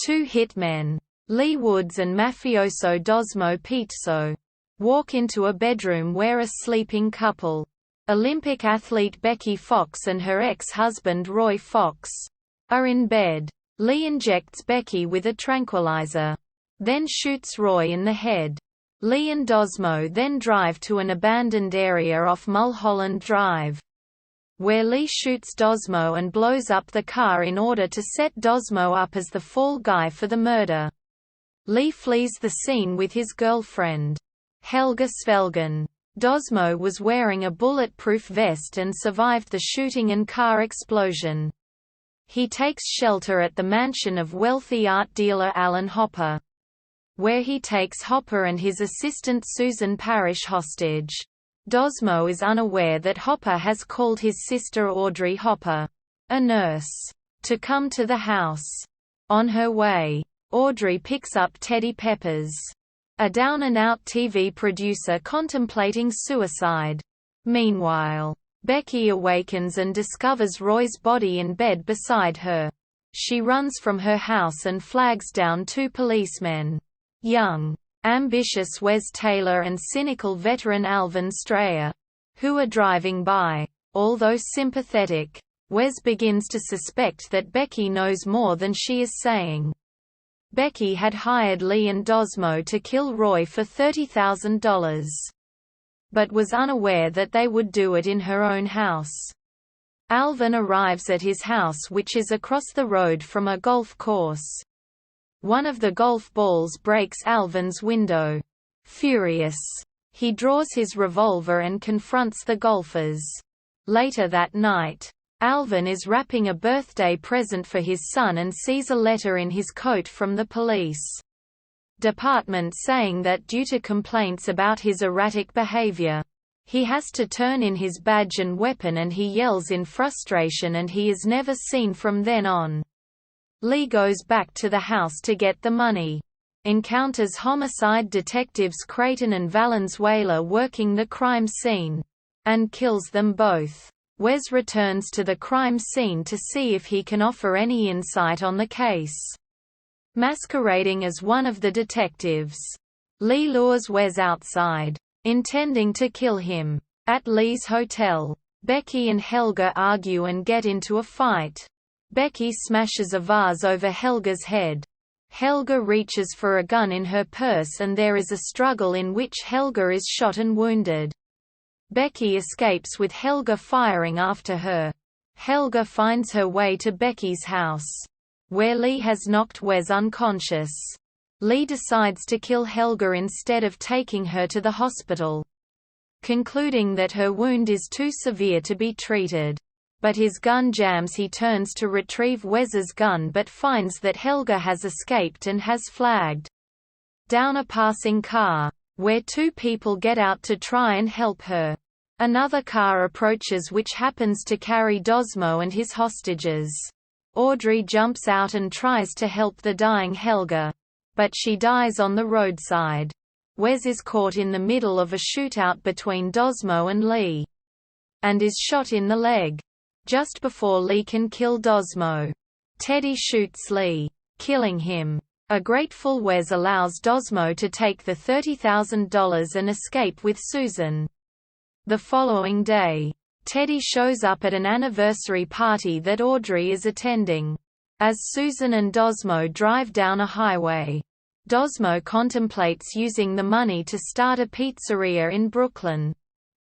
Two hitmen, Lee Woods and mafioso Dosmo Pizzo, walk into a bedroom where a sleeping couple, Olympic athlete Becky Fox and her ex-husband Roy Fox, are in bed. Lee injects Becky with a tranquilizer, then shoots Roy in the head. Lee and Dosmo then drive to an abandoned area off Mulholland Drive, where Lee shoots Dosmo and blows up the car in order to set Dosmo up as the fall guy for the murder. Lee flees the scene with his girlfriend, Helga Svelgen. Dosmo was wearing a bulletproof vest and survived the shooting and car explosion. He takes shelter at the mansion of wealthy art dealer Alan Hopper, where he takes Hopper and his assistant Susan Parrish hostage. Dosmo is unaware that Hopper has called his sister Audrey Hopper, a nurse, to come to the house. On her way, Audrey picks up Teddy Peppers, a down-and-out TV producer contemplating suicide. Meanwhile, Becky awakens and discovers Roy's body in bed beside her. She runs from her house and flags down two policemen, young, ambitious Wes Taylor and cynical veteran Alvin Strayer, who are driving by. Although sympathetic, Wes begins to suspect that Becky knows more than she is saying. Becky had hired Lee and Dosmo to kill Roy for $30,000, but was unaware that they would do it in her own house. Alvin arrives at his house, which is across the road from a golf course. One of the golf balls breaks Alvin's window. Furious, he draws his revolver and confronts the golfers. Later that night, Alvin is wrapping a birthday present for his son and sees a letter in his coat from the police department saying that due to complaints about his erratic behavior, he has to turn in his badge and weapon, and he yells in frustration and he is never seen from then on. Lee goes back to the house to get the money, encounters homicide detectives Creighton and Valenzuela working the crime scene, and kills them both. Wes returns to the crime scene to see if he can offer any insight on the case. Masquerading as one of the detectives, Lee lures Wes outside, intending to kill him. At Lee's hotel, Becky and Helga argue and get into a fight. Becky smashes a vase over Helga's head. Helga reaches for a gun in her purse and there is a struggle in which Helga is shot and wounded. Becky escapes with Helga firing after her. Helga finds her way to Becky's house, where Lee has knocked Wes unconscious. Lee decides to kill Helga instead of taking her to the hospital, concluding that her wound is too severe to be treated. But his gun jams. He turns to retrieve Wes's gun but finds that Helga has escaped and has flagged down a passing car, where two people get out to try and help her. Another car approaches which happens to carry Dosmo and his hostages. Audrey jumps out and tries to help the dying Helga, but she dies on the roadside. Wes is caught in the middle of a shootout between Dosmo and Lee, and is shot in the leg. Just before Lee can kill Dosmo, Teddy shoots Lee, killing him. A grateful Wes allows Dosmo to take the $30,000 and escape with Susan. The following day, Teddy shows up at an anniversary party that Audrey is attending. As Susan and Dosmo drive down a highway, Dosmo contemplates using the money to start a pizzeria in Brooklyn.